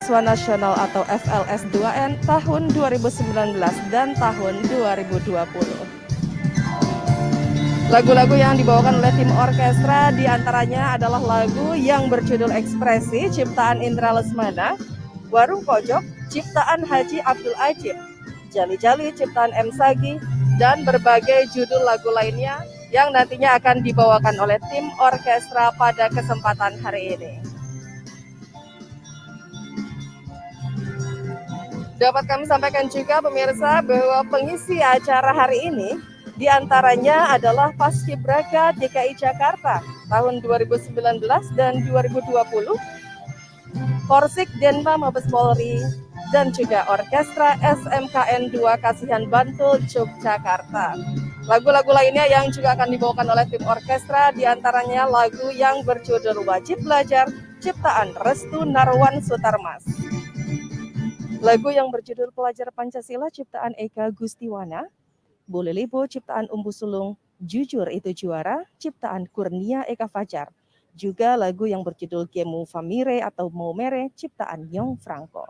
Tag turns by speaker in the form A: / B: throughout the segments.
A: Siswa Nasional atau FLS2N tahun 2019 dan tahun 2020. Lagu-lagu yang dibawakan oleh tim orkestra diantaranya adalah lagu yang berjudul Ekspresi ciptaan Indra Lesmana, Warung Pojok ciptaan Haji Abdul Ajib, Jali-Jali ciptaan M. Sagi, dan berbagai judul lagu lainnya yang nantinya akan dibawakan oleh tim orkestra pada kesempatan hari ini. Dapat kami sampaikan juga pemirsa bahwa pengisi acara hari ini diantaranya adalah Paskibraka DKI Jakarta tahun 2019 dan 2020, Korsik Denma Mabes Polri, dan juga Orkestra SMKN 2 Kasihan Bantul Yogyakarta. Lagu-lagu lainnya yang juga akan dibawakan oleh tim orkestra diantaranya lagu yang berjudul Wajib Belajar ciptaan Restu Narwan Sutarmas, lagu yang berjudul Pelajar Pancasila ciptaan Eka Gustiwana, Boleh Libo ciptaan Umbu Sulung, Jujur Itu Juara ciptaan Kurnia Eka Fajar, juga lagu yang berjudul Gemu Famire atau Momere ciptaan Yong Franco.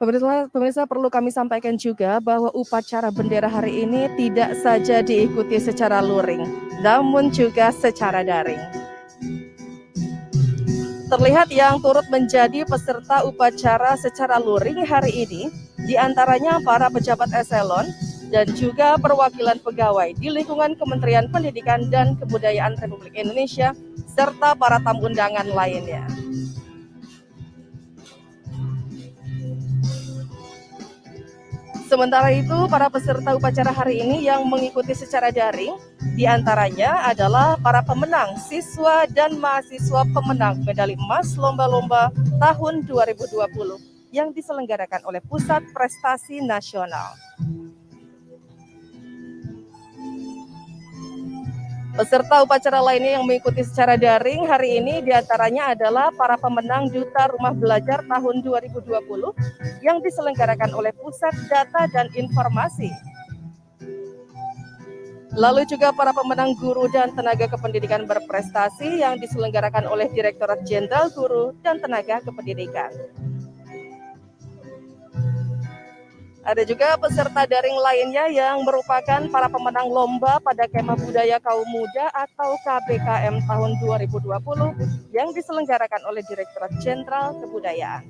A: Pemirsa, perlu kami sampaikan juga bahwa upacara bendera hari ini tidak saja diikuti secara luring, namun juga secara daring. Terlihat yang turut menjadi peserta upacara secara luring hari ini, diantaranya para pejabat eselon dan juga perwakilan pegawai di lingkungan Kementerian Pendidikan dan Kebudayaan Republik Indonesia, serta para tamu undangan lainnya. Sementara itu, para peserta upacara hari ini yang mengikuti secara daring, diantaranya adalah para pemenang, siswa dan mahasiswa pemenang medali emas lomba-lomba tahun 2020 yang diselenggarakan oleh Pusat Prestasi Nasional. Peserta upacara lainnya yang mengikuti secara daring hari ini diantaranya adalah para pemenang Duta Rumah Belajar tahun 2020 yang diselenggarakan oleh Pusat Data dan Informasi. Lalu juga para pemenang guru dan tenaga kependidikan berprestasi yang diselenggarakan oleh Direktorat Jenderal Guru dan Tenaga Kependidikan. Ada juga peserta daring lainnya yang merupakan para pemenang lomba pada Kemah Budaya Kaum Muda atau KBKM tahun 2020 yang diselenggarakan oleh Direktorat Jenderal Kebudayaan.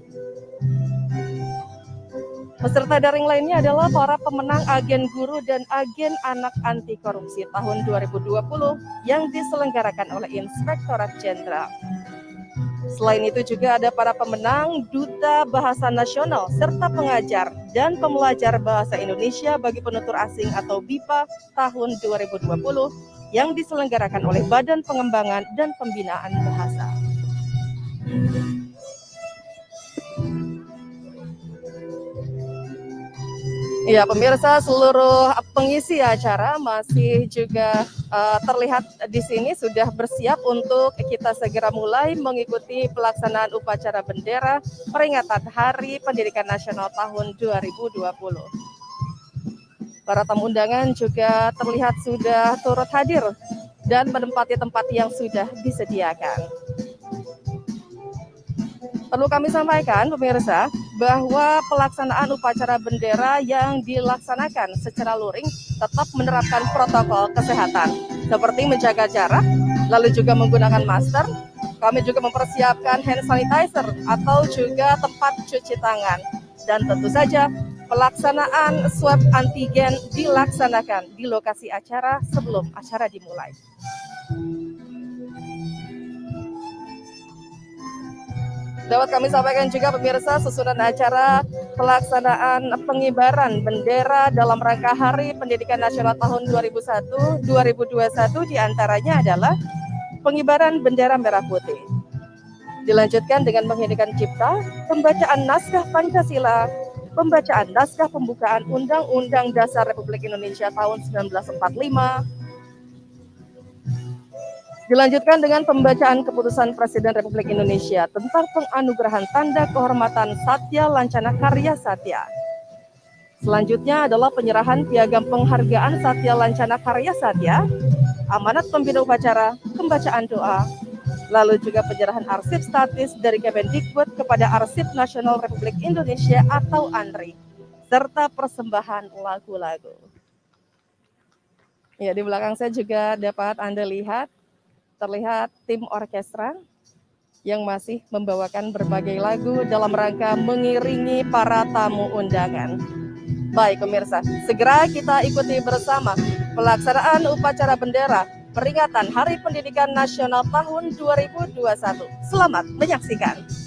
A: Peserta daring lainnya adalah para pemenang Agen Guru dan Agen Anak Anti Korupsi tahun 2020 yang diselenggarakan oleh Inspektorat Jenderal. Selain itu juga ada para pemenang Duta Bahasa Nasional serta pengajar dan pembelajar bahasa Indonesia bagi penutur asing atau BIPA tahun 2020 yang diselenggarakan oleh Badan Pengembangan dan Pembinaan Bahasa. Ya, pemirsa, seluruh pengisi acara masih juga terlihat di sini sudah bersiap untuk kita segera mulai mengikuti pelaksanaan upacara bendera peringatan Hari Pendidikan Nasional tahun 2020. Para tamu undangan juga terlihat sudah turut hadir dan menempati tempat yang sudah disediakan. Perlu kami sampaikan, pemirsa, bahwa pelaksanaan upacara bendera yang dilaksanakan secara luring tetap menerapkan protokol kesehatan, seperti menjaga jarak, lalu juga menggunakan masker. Kami juga mempersiapkan hand sanitizer atau juga tempat cuci tangan. Dan tentu saja, pelaksanaan swab antigen dilaksanakan di lokasi acara sebelum acara dimulai. Dapat kami sampaikan juga pemirsa, susunan acara pelaksanaan pengibaran bendera dalam rangka Hari Pendidikan Nasional tahun 2021 diantaranya adalah pengibaran bendera merah putih. Dilanjutkan dengan mengheningkan cipta, pembacaan naskah Pancasila, pembacaan naskah pembukaan Undang-Undang Dasar Republik Indonesia tahun 1945, dilanjutkan dengan pembacaan keputusan Presiden Republik Indonesia tentang penganugerahan tanda kehormatan Satya Lancana Karya Satya. Selanjutnya adalah penyerahan piagam penghargaan Satya Lancana Karya Satya, amanat pembina upacara, pembacaan doa, lalu juga penyerahan arsip statis dari Kemendikbud kepada Arsip Nasional Republik Indonesia atau ANRI, serta persembahan lagu-lagu. Ya, di belakang saya juga dapat Anda lihat, terlihat tim orkestra yang masih membawakan berbagai lagu dalam rangka mengiringi para tamu undangan. Baik pemirsa, segera kita ikuti bersama pelaksanaan upacara bendera peringatan Hari Pendidikan Nasional tahun 2021. Selamat menyaksikan.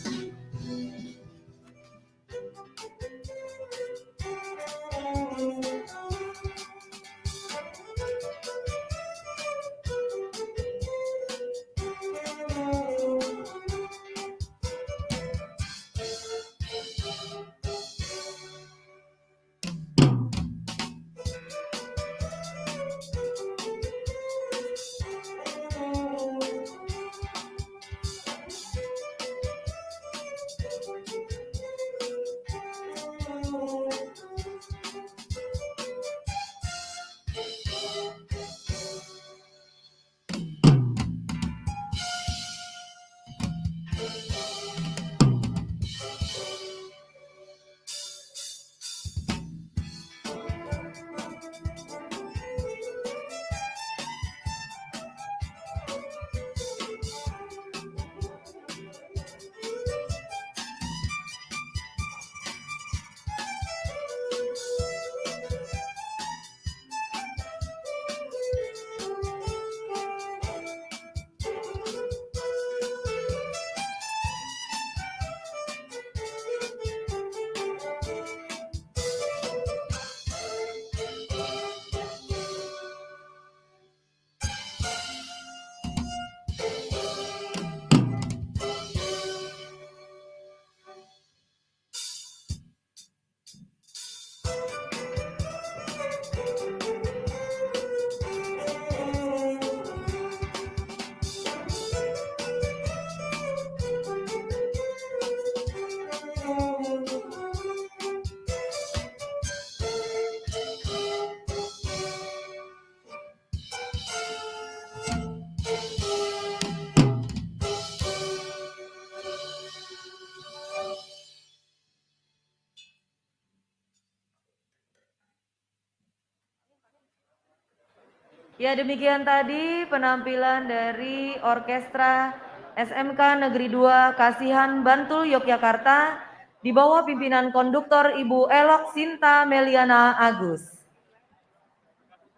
B: Ya, demikian tadi penampilan dari Orkestra SMK Negeri 2 Kasihan Bantul Yogyakarta di bawah pimpinan konduktor Ibu Elok Sinta Meliana Agus.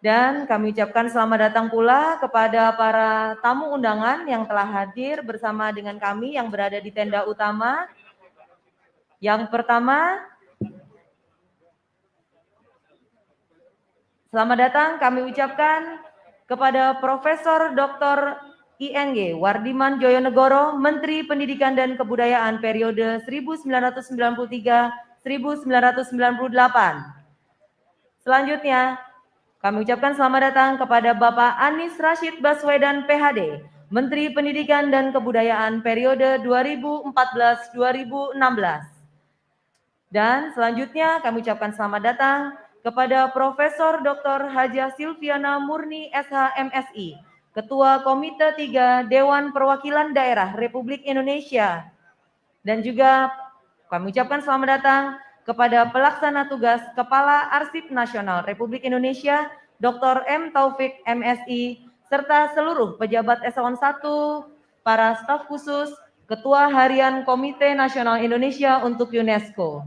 B: Dan kami ucapkan selamat datang pula kepada para tamu undangan yang telah hadir bersama dengan kami yang berada di tenda utama. Yang pertama, selamat datang kami ucapkan kepada Profesor Dr. ING Wardiman Joyonegoro, Menteri Pendidikan dan Kebudayaan periode 1993-1998. Selanjutnya, kami ucapkan selamat datang kepada Bapak Anies Rashid Baswedan PhD, Menteri Pendidikan dan Kebudayaan periode 2014-2016. Dan selanjutnya kami ucapkan selamat datang kepada Profesor Dr. Haja Silviana Murni SH.MSI, Ketua Komite 3 Dewan Perwakilan Daerah Republik Indonesia. Dan juga kami ucapkan selamat datang kepada Pelaksana Tugas Kepala Arsip Nasional Republik Indonesia, Dr. M. Taufik MSI, serta seluruh pejabat eselon 1, para staf khusus, Ketua Harian Komite Nasional Indonesia untuk UNESCO.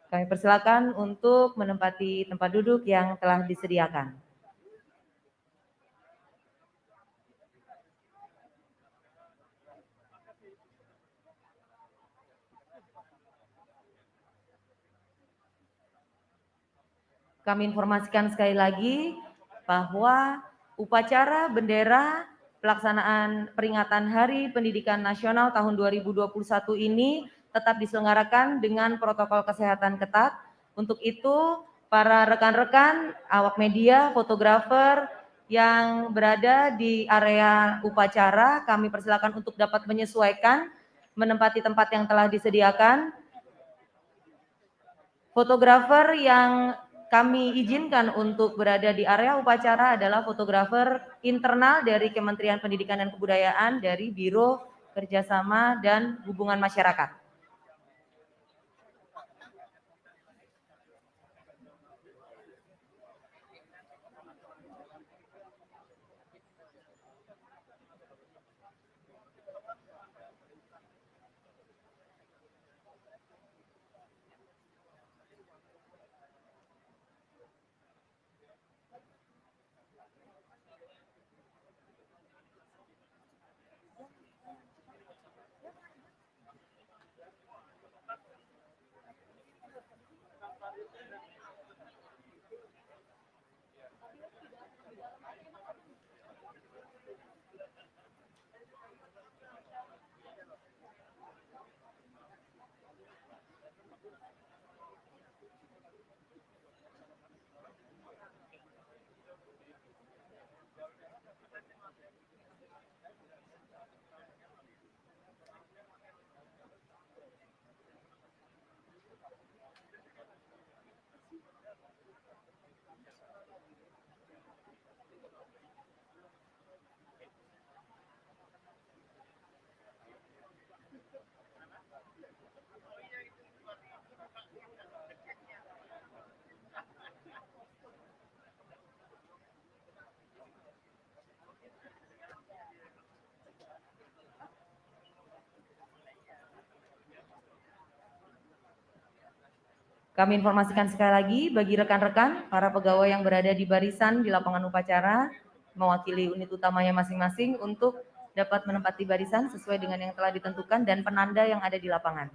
B: Kami persilakan untuk menempati tempat duduk yang telah disediakan. Kami informasikan sekali lagi bahwa upacara bendera pelaksanaan peringatan Hari Pendidikan Nasional tahun 2021 ini tetap diselenggarakan dengan protokol kesehatan ketat. Untuk itu, para rekan-rekan awak media, fotografer yang berada di area upacara, kami persilakan untuk dapat menyesuaikan menempati tempat yang telah disediakan. Fotografer yang kami izinkan untuk berada di area upacara adalah fotografer internal dari Kementerian Pendidikan dan Kebudayaan dari Biro Kerjasama dan Hubungan Masyarakat. Kami informasikan sekali lagi bagi rekan-rekan, para pegawai yang berada di barisan di lapangan upacara, mewakili unit utamanya masing-masing untuk dapat menempati barisan sesuai dengan yang telah ditentukan dan penanda yang ada di lapangan.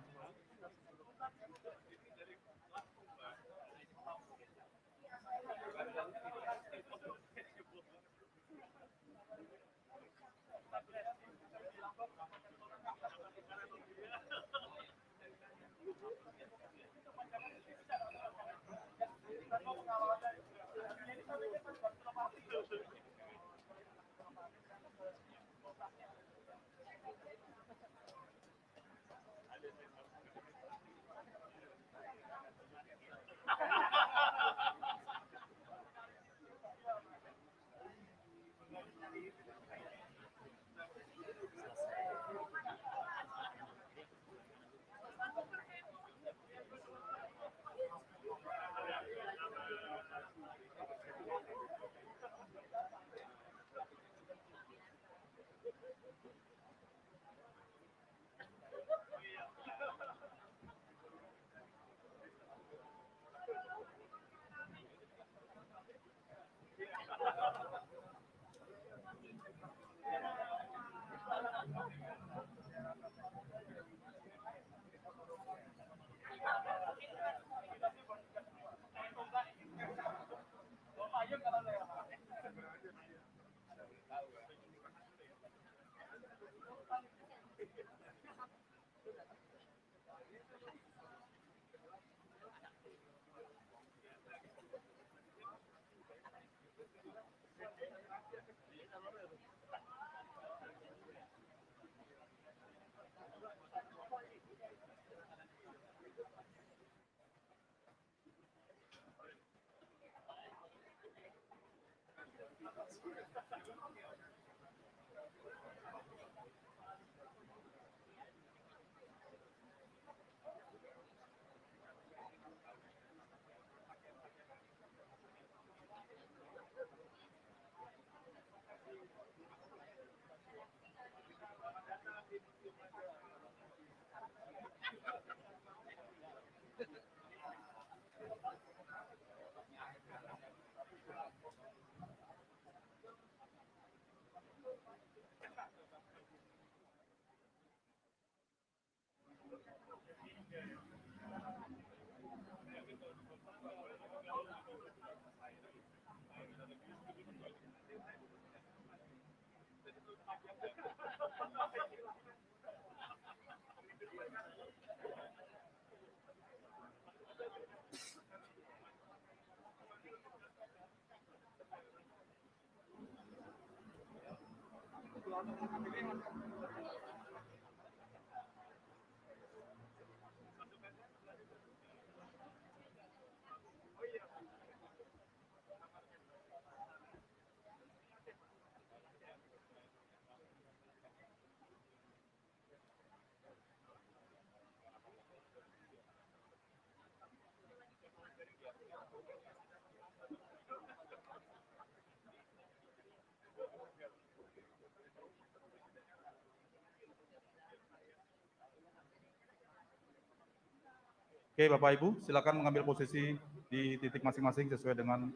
C: Oke, Bapak Ibu, silakan mengambil posisi di titik masing-masing sesuai dengan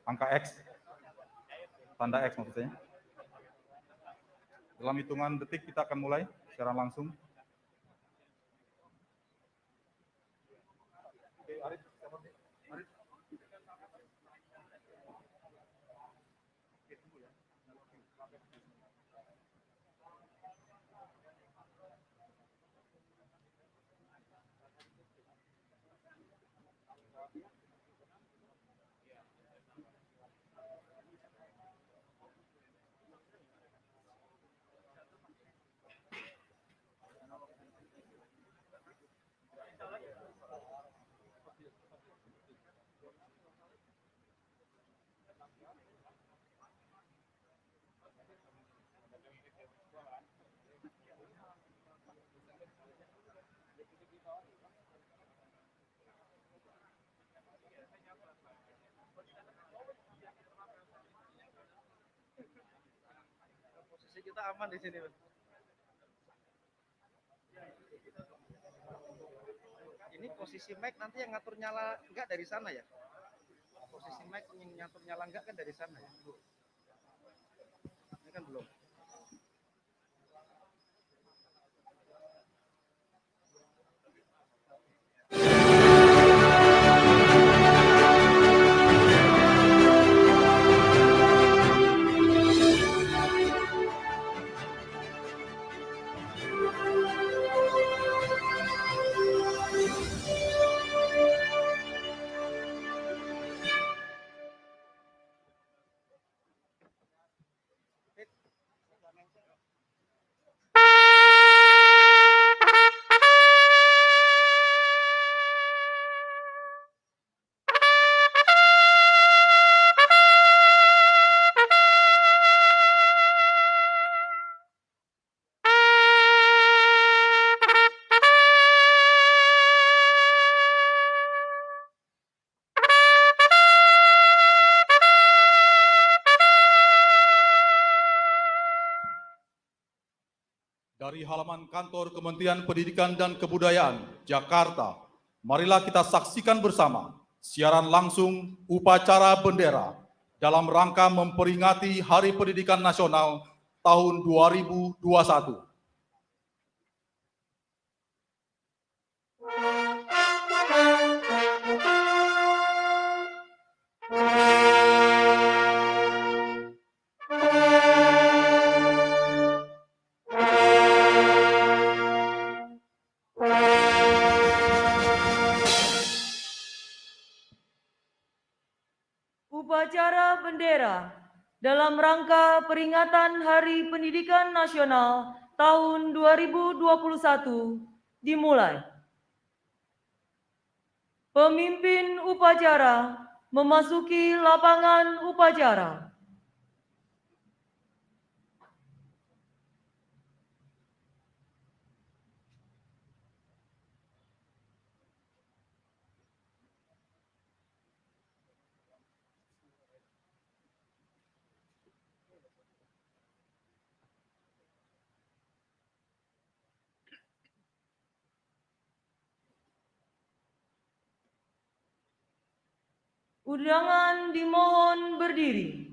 C: angka X, tanda X maksudnya. Dalam hitungan detik kita akan mulai secara langsung. Oke, Arif.
D: Posisi kita aman di sini, Mas. Ini posisi mic nanti yang ngatur nyala enggak dari sana ya? Posisi mic yang ngatur nyala enggak kan dari sana ya? Ini kan belum.
C: Dari halaman kantor Kementerian Pendidikan dan Kebudayaan, Jakarta, marilah kita saksikan bersama siaran langsung upacara bendera dalam rangka memperingati Hari Pendidikan Nasional tahun 2021.
B: Upacara bendera dalam rangka peringatan Hari Pendidikan Nasional tahun 2021 dimulai. Pemimpin upacara memasuki lapangan upacara. Undangan dimohon berdiri.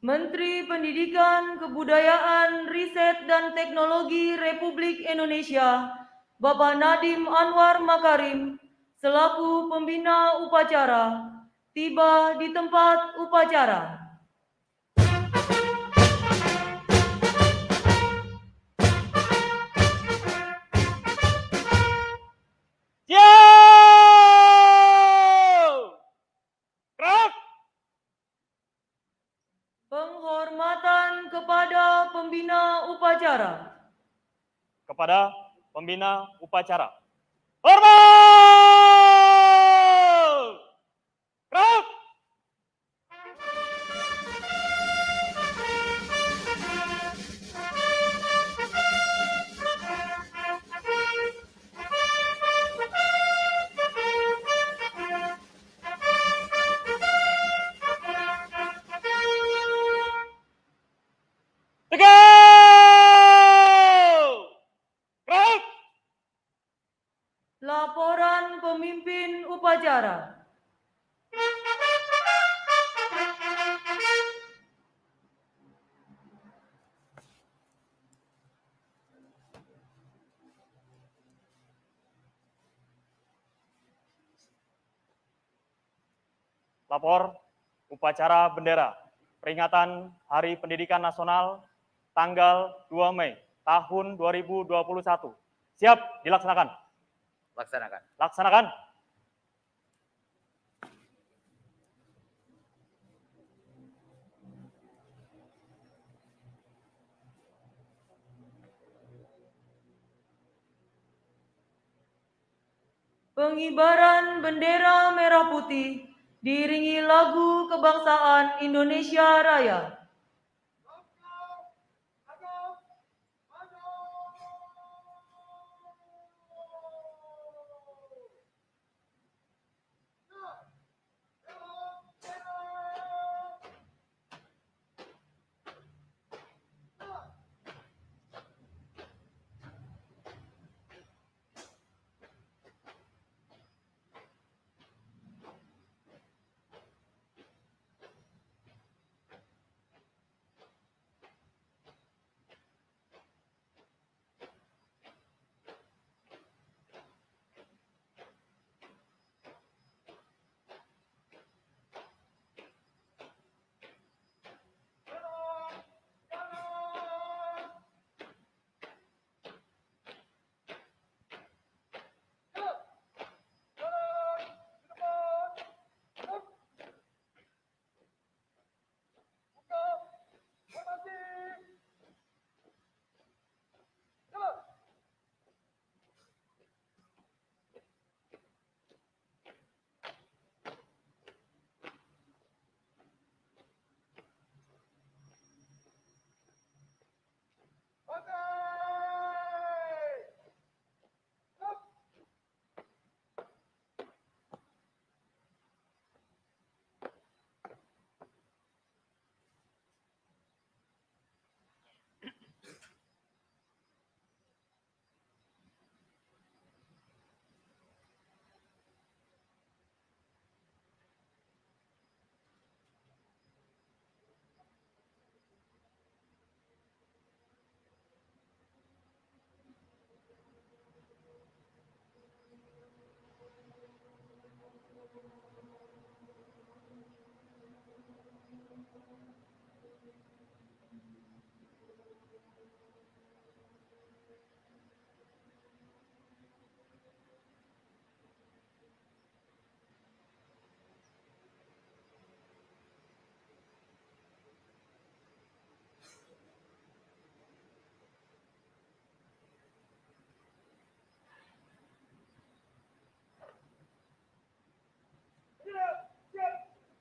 B: Menteri Pendidikan, Kebudayaan, Riset, dan Teknologi Republik Indonesia, Bapak Nadiem Anwar Makarim, selaku pembina upacara, tiba di tempat upacara. Penghormatan kepada pembina upacara.
E: Kepada pembina upacara. Hormat! Gerak!
B: upacara.
E: Lapor upacara bendera peringatan Hari Pendidikan Nasional tanggal 2 Mei tahun 2021. Siap dilaksanakan.
F: Laksanakan.
E: Laksanakan.
B: Pengibaran bendera merah putih diiringi lagu kebangsaan Indonesia Raya.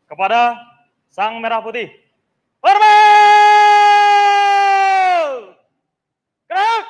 E: Kepada Sang Merah Putih. Hormat! Gerak!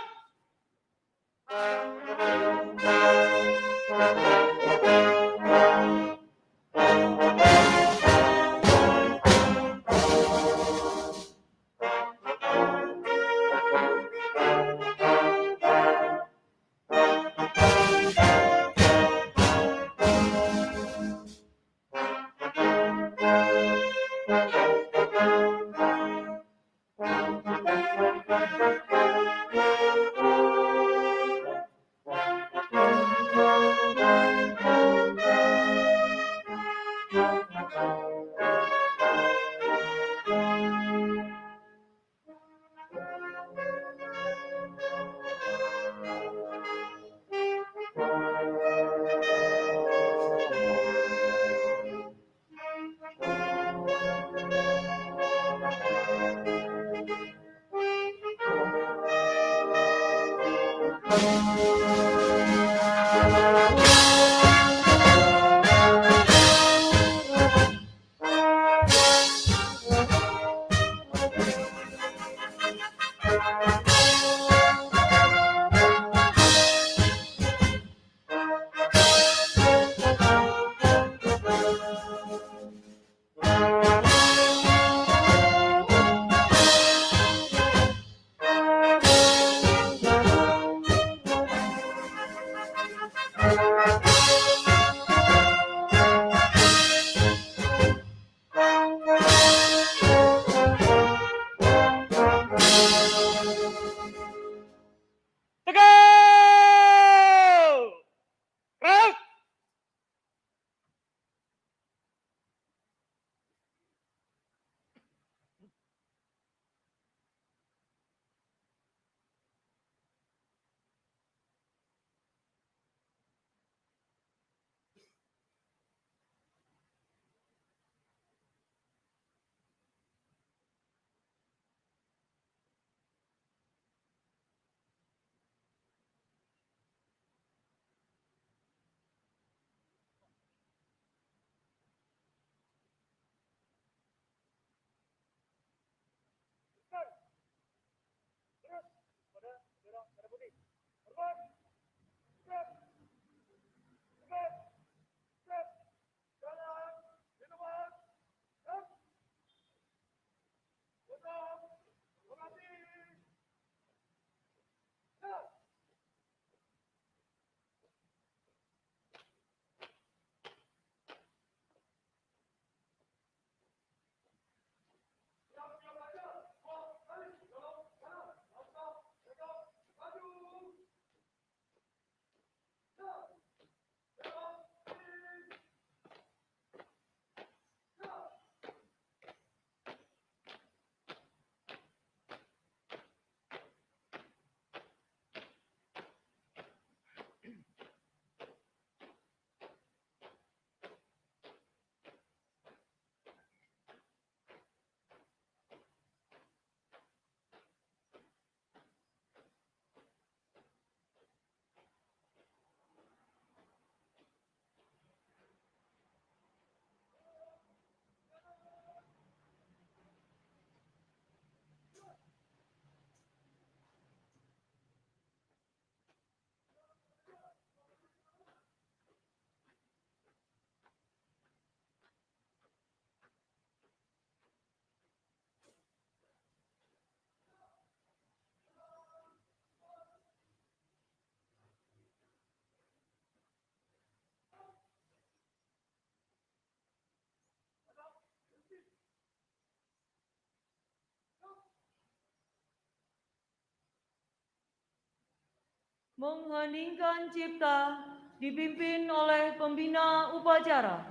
B: Mengheningkan cipta dipimpin oleh pembina upacara.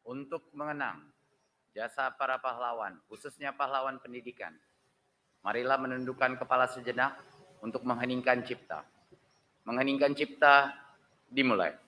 F: Untuk mengenang jasa para pahlawan, khususnya pahlawan pendidikan, marilah menundukkan kepala sejenak untuk mengheningkan cipta. Mengheningkan cipta dimulai.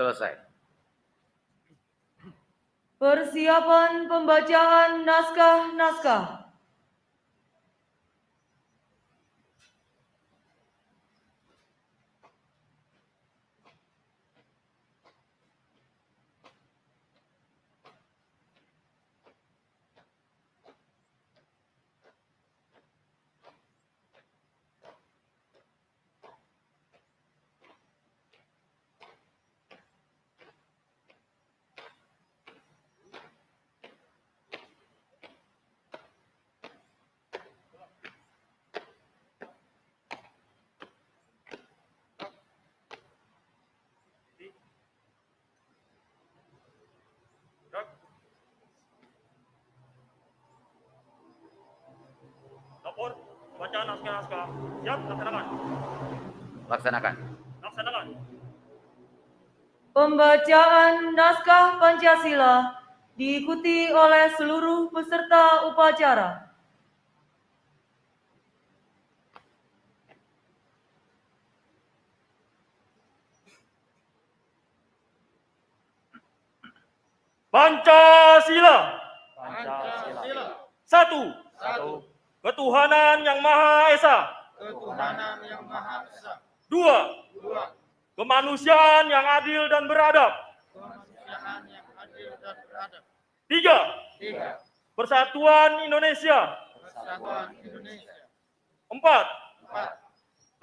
F: Selesai.
B: Persiapan pembacaan naskah-naskah.
E: Lapor, bacaan naskah-naskah. Siap, laksanakan.
F: Laksanakan.
E: Laksanakan.
B: Pembacaan naskah Pancasila diikuti oleh seluruh peserta upacara.
E: Pancasila.
D: Pancasila.
E: Satu.
D: Satu.
E: Ketuhanan yang Maha Esa.
D: Ketuhanan yang Maha Esa.
E: Dua.
D: Dua.
E: Kemanusiaan yang adil dan beradab.
D: Kemanusiaan yang adil dan beradab.
E: Tiga.
D: Tiga.
E: Persatuan Indonesia.
D: Persatuan Indonesia.
E: Empat.
D: Empat.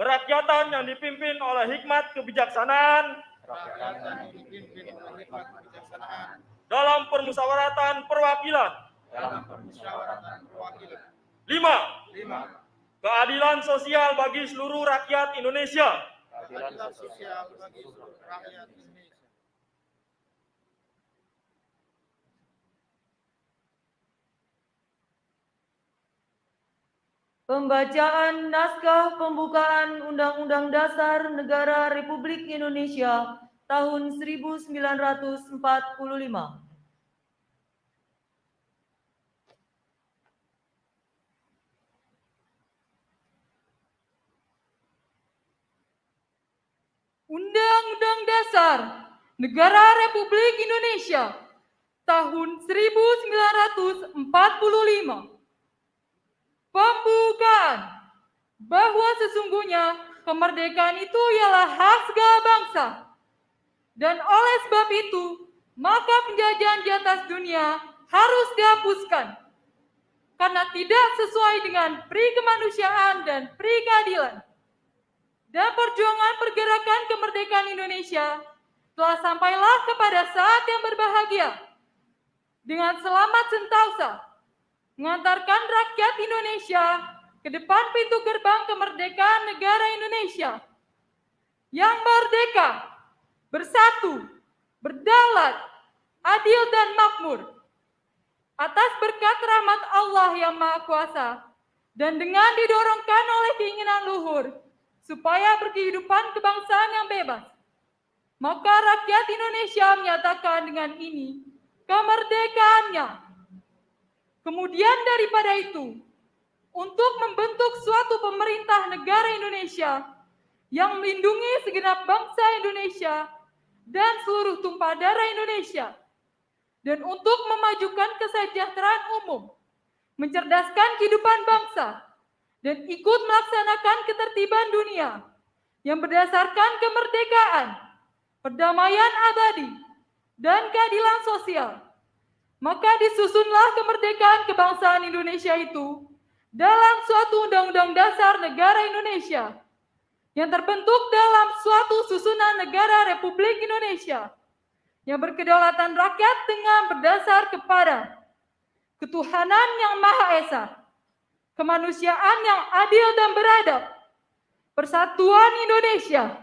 E: Kerakyatan yang dipimpin oleh hikmat kebijaksanaan
D: Rakyat yang dipimpin oleh hikmat kebijaksanaan
E: dalam permusyawaratan perwakilan.
D: dalam permusyawaratan perwakilan.
E: Lima.
D: Lima.
E: Keadilan sosial bagi seluruh rakyat Indonesia.
D: Keadilan sosial bagi seluruh rakyat Indonesia.
B: Pembacaan naskah pembukaan Undang-Undang Dasar Negara Republik Indonesia tahun 1945. Undang-Undang Dasar Negara Republik Indonesia tahun 1945. Pembukaan bahwa sesungguhnya kemerdekaan itu ialah hak segala bangsa, dan oleh sebab itu maka penjajahan di atas dunia harus dihapuskan karena tidak sesuai dengan pri kemanusiaan dan pri keadilan. Dan perjuangan pergerakan kemerdekaan Indonesia telah sampailah kepada saat yang berbahagia dengan selamat sentosa mengantarkan rakyat Indonesia ke depan pintu gerbang kemerdekaan negara Indonesia yang merdeka, bersatu, berdaulat, adil dan makmur atas berkat rahmat Allah yang Maha Kuasa dan dengan didorongkan oleh keinginan luhur supaya berkehidupan kebangsaan yang bebas. Maka rakyat Indonesia menyatakan dengan ini kemerdekaannya. Kemudian daripada itu, untuk membentuk suatu pemerintah negara Indonesia yang melindungi segenap bangsa Indonesia dan seluruh tumpah darah Indonesia, dan untuk memajukan kesejahteraan umum, mencerdaskan kehidupan bangsa, dan ikut melaksanakan ketertiban dunia yang berdasarkan kemerdekaan, perdamaian abadi, dan keadilan sosial. Maka disusunlah kemerdekaan kebangsaan Indonesia itu dalam suatu undang-undang dasar negara Indonesia yang terbentuk dalam suatu susunan negara Republik Indonesia yang berkedaulatan rakyat dengan berdasar kepada ketuhanan yang Maha Esa, kemanusiaan yang adil dan beradab, persatuan Indonesia,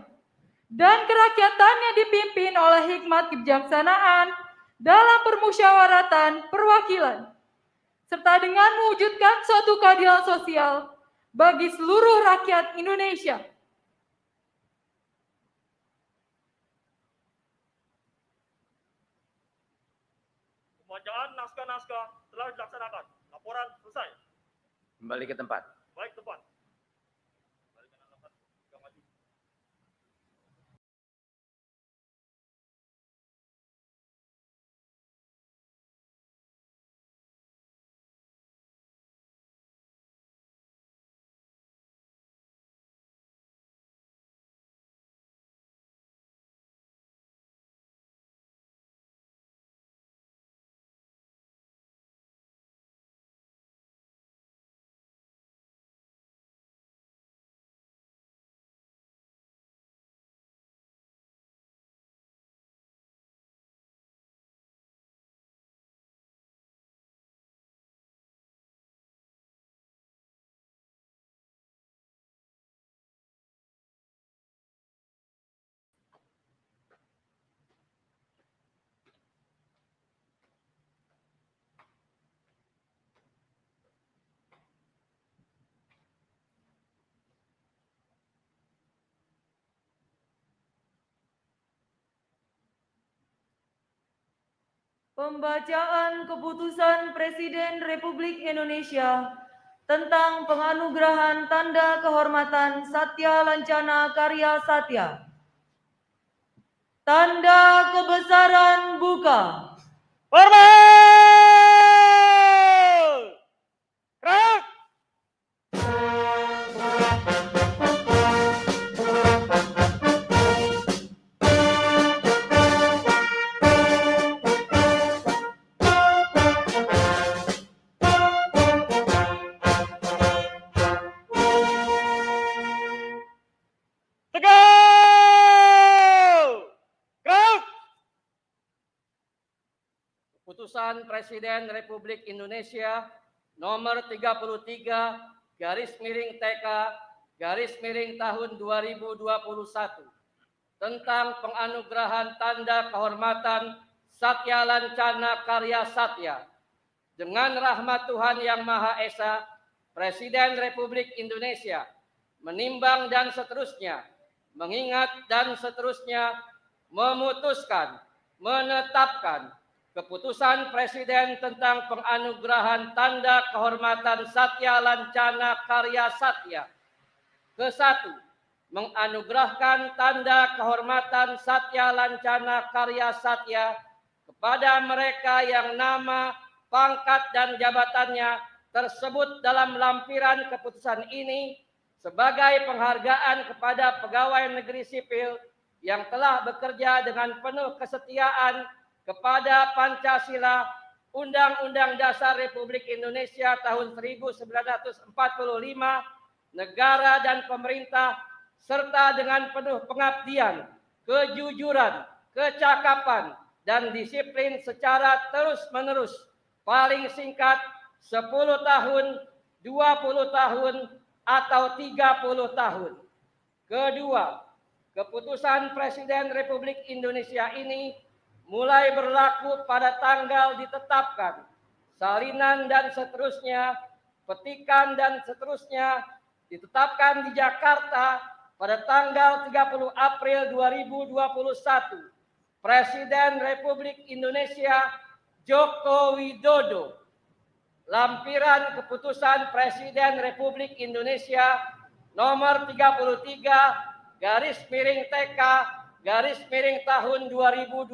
B: dan kerakyatan yang dipimpin oleh hikmat kebijaksanaan dalam permusyawaratan perwakilan, serta dengan mewujudkan suatu keadilan sosial bagi seluruh rakyat Indonesia.
E: Pembacaan naskah-naskah telah dilaksanakan. Laporan selesai.
F: Kembali ke tempat.
E: Baik, tempat.
B: Pembacaan Keputusan Presiden Republik Indonesia tentang penganugerahan Tanda Kehormatan Satya Lancana Karya Satya. Tanda kebesaran buka.
E: Hormat! Gerak! Tegak! Gerak!
G: Keputusan Presiden Republik Indonesia nomor 33 garis miring TK garis miring tahun 2021 tentang penganugerahan tanda kehormatan Satya Lancana Karya Satya. Dengan rahmat Tuhan Yang Maha Esa, Presiden Republik Indonesia menimbang dan seterusnya, mengingat dan seterusnya, memutuskan, menetapkan Keputusan Presiden tentang penganugerahan Tanda Kehormatan Satya Lancana Karya Satya. Ke-1, menganugerahkan Tanda Kehormatan Satya Lancana Karya Satya kepada mereka yang nama, pangkat, dan jabatannya tersebut dalam lampiran keputusan ini sebagai penghargaan kepada pegawai negeri sipil yang telah bekerja dengan penuh kesetiaan kepada Pancasila, Undang-Undang Dasar Republik Indonesia tahun 1945, negara dan pemerintah, serta dengan penuh pengabdian, kejujuran, kecakapan, dan disiplin secara terus-menerus, paling singkat 10 tahun, 20 tahun, atau 30 tahun. Kedua, keputusan Presiden Republik Indonesia ini mulai berlaku pada tanggal ditetapkan, salinan dan seterusnya, petikan dan seterusnya, ditetapkan di Jakarta pada tanggal 30 April 2021. Presiden Republik Indonesia Joko Widodo. Lampiran keputusan Presiden Republik Indonesia nomor 33 garis miring TK garis miring tahun 2021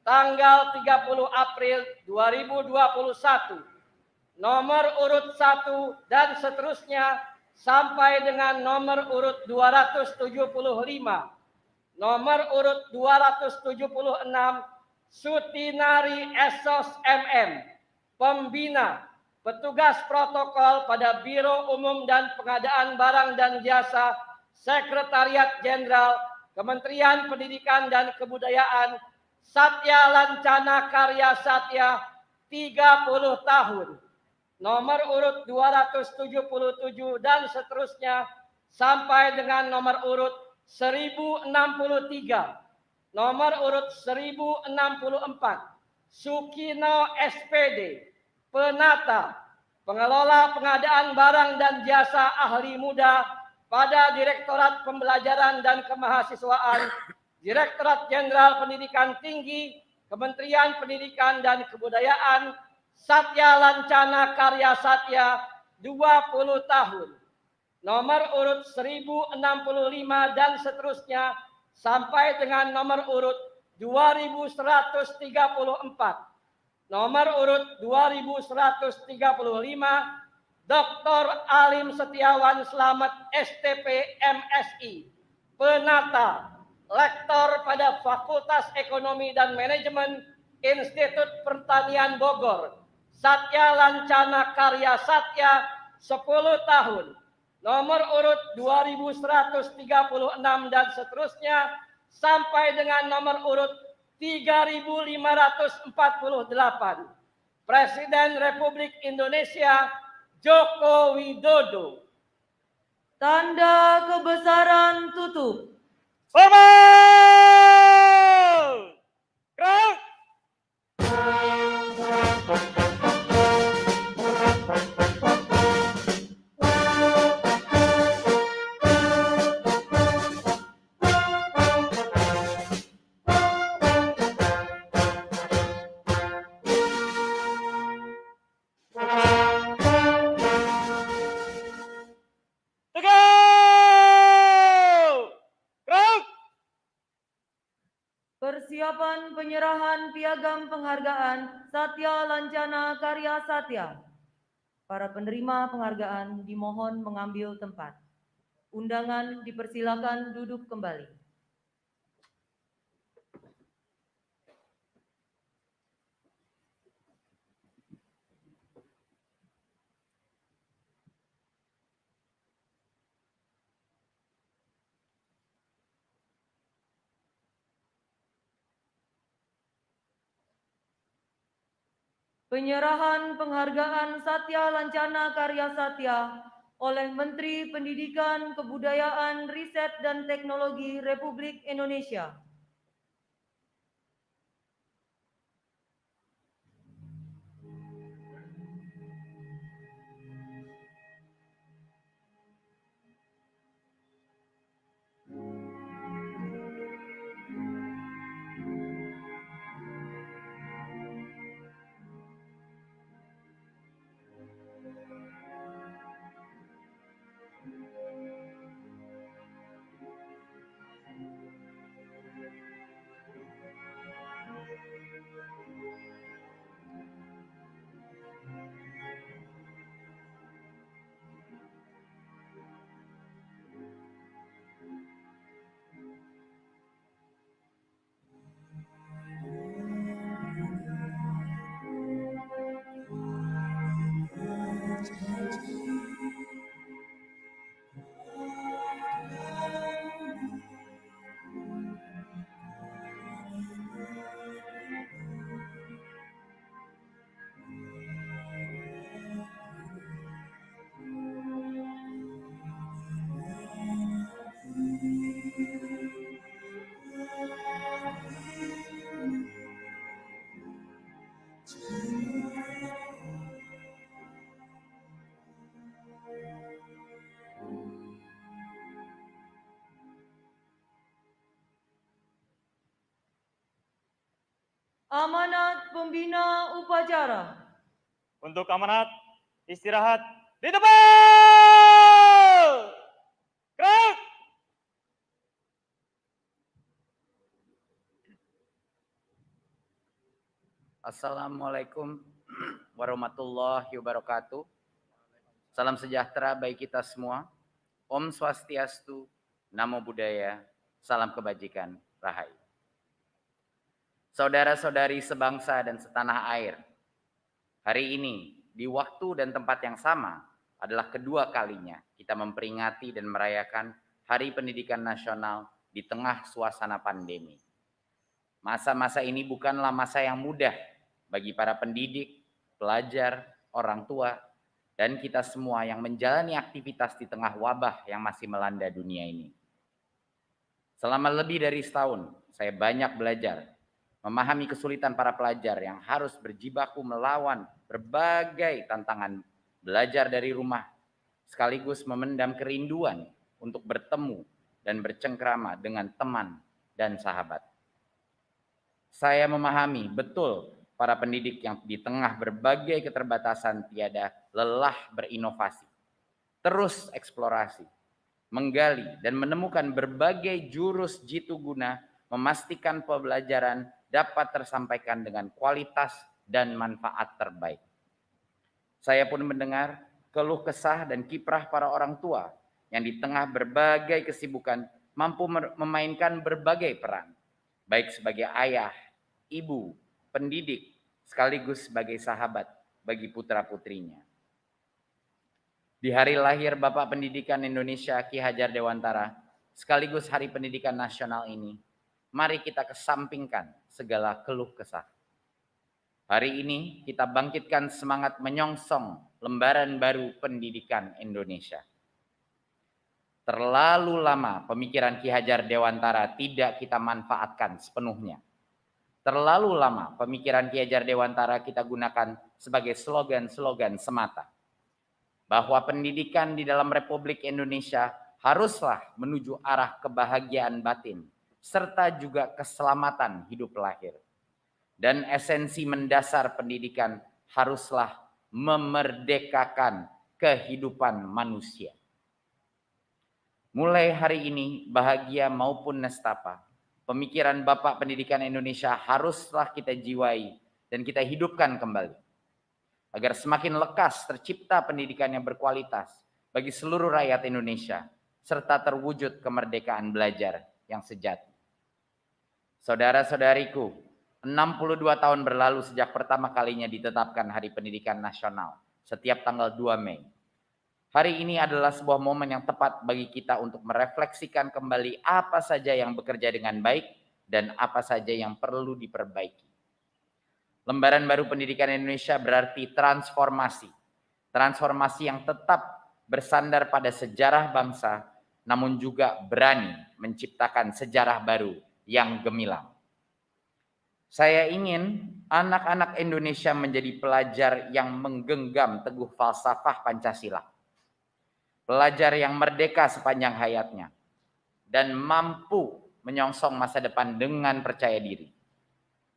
G: tanggal 30 April 2021 nomor urut 1 dan seterusnya sampai dengan nomor urut 275, nomor urut 276 Sutinari Esos MM, pembina, petugas protokol pada Biro Umum dan Pengadaan Barang dan Jasa, Sekretariat Jenderal Kementerian Pendidikan dan Kebudayaan, Satya Lancana Karya Satya, 30 tahun. Nomor urut 277 dan seterusnya sampai dengan nomor urut 1063. Nomor urut 1064. Sukino SPD, penata, pengelola pengadaan barang dan jasa ahli muda pada Direktorat Pembelajaran dan Kemahasiswaan, Direktorat Jenderal Pendidikan Tinggi, Kementerian Pendidikan dan Kebudayaan, Satya Lancana Karya Satya, 20 tahun. Nomor urut 1065 dan seterusnya sampai dengan nomor urut 2134. Nomor urut 2135 Dr. Alim Setiawan Slamet STP MSI, penata, lektor pada Fakultas Ekonomi dan Manajemen Institut Pertanian Bogor, Satya Lancana Karya Satya, 10 tahun. Nomor urut 2136 dan seterusnya sampai dengan nomor urut 3548. Presiden Republik Indonesia Joko Widodo.
B: Tanda kebesaran tutup.
E: Hormat! Gerak!
B: Persiapan penyerahan piagam penghargaan Satya Lancana Karya Satya. Para penerima penghargaan dimohon mengambil tempat. Undangan dipersilakan duduk kembali. Penyerahan penghargaan Satya Lancana Karya Satya oleh Menteri Pendidikan, Kebudayaan, Riset, dan Teknologi Republik Indonesia. Amanat pembina upacara.
E: Untuk amanat, istirahat di tempat. Gerak.
F: Assalamualaikum warahmatullahi wabarakatuh. Salam sejahtera bagi kita semua. Om Swastiastu, Namo Buddhaya, salam kebajikan, Rahayu. Saudara-saudari sebangsa dan setanah air, hari ini di waktu dan tempat yang sama adalah kedua kalinya kita memperingati dan merayakan Hari Pendidikan Nasional di tengah suasana pandemi. Masa-masa ini bukanlah masa yang mudah bagi para pendidik, pelajar, orang tua, dan kita semua yang menjalani aktivitas di tengah wabah yang masih melanda dunia ini. Selama lebih dari setahun, saya banyak belajar, memahami kesulitan para pelajar yang harus berjibaku melawan berbagai tantangan belajar dari rumah, sekaligus memendam kerinduan untuk bertemu dan bercengkrama dengan teman dan sahabat. Saya memahami betul para pendidik yang di tengah berbagai keterbatasan tiada lelah berinovasi, terus eksplorasi, menggali dan menemukan berbagai jurus jitu guna memastikan pembelajaran dapat tersampaikan dengan kualitas dan manfaat terbaik. Saya pun mendengar keluh kesah dan kiprah para orang tua yang di tengah berbagai kesibukan mampu memainkan berbagai peran, baik sebagai ayah, ibu, pendidik, sekaligus sebagai sahabat bagi putra-putrinya. Di hari lahir Bapak Pendidikan Indonesia Ki Hajar Dewantara, sekaligus Hari Pendidikan Nasional ini, mari kita kesampingkan segala keluh kesah. Hari ini kita bangkitkan semangat menyongsong lembaran baru pendidikan Indonesia. Terlalu lama pemikiran Ki Hajar Dewantara tidak kita manfaatkan sepenuhnya. Terlalu lama pemikiran Ki Hajar Dewantara kita gunakan sebagai slogan-slogan semata. Bahwa pendidikan di dalam Republik Indonesia haruslah menuju arah kebahagiaan batin, serta juga keselamatan hidup lahir. Dan esensi mendasar pendidikan haruslah memerdekakan kehidupan manusia. Mulai hari ini, bahagia maupun nestapa, pemikiran Bapak Pendidikan Indonesia haruslah kita jiwai dan kita hidupkan kembali. Agar semakin lekas tercipta pendidikan yang berkualitas bagi seluruh rakyat Indonesia, serta terwujud kemerdekaan belajar yang sejati. Saudara-saudariku, 62 tahun berlalu sejak pertama kalinya ditetapkan Hari Pendidikan Nasional setiap tanggal 2 Mei. Hari ini adalah sebuah momen yang tepat bagi kita untuk merefleksikan kembali apa saja yang bekerja dengan baik dan apa saja yang perlu diperbaiki. Lembaran baru pendidikan Indonesia berarti transformasi. Transformasi yang tetap bersandar pada sejarah bangsa, namun juga berani menciptakan sejarah baru yang gemilang. Saya ingin anak-anak Indonesia menjadi pelajar yang menggenggam teguh falsafah Pancasila. Pelajar yang merdeka sepanjang hayatnya dan mampu menyongsong masa depan dengan percaya diri.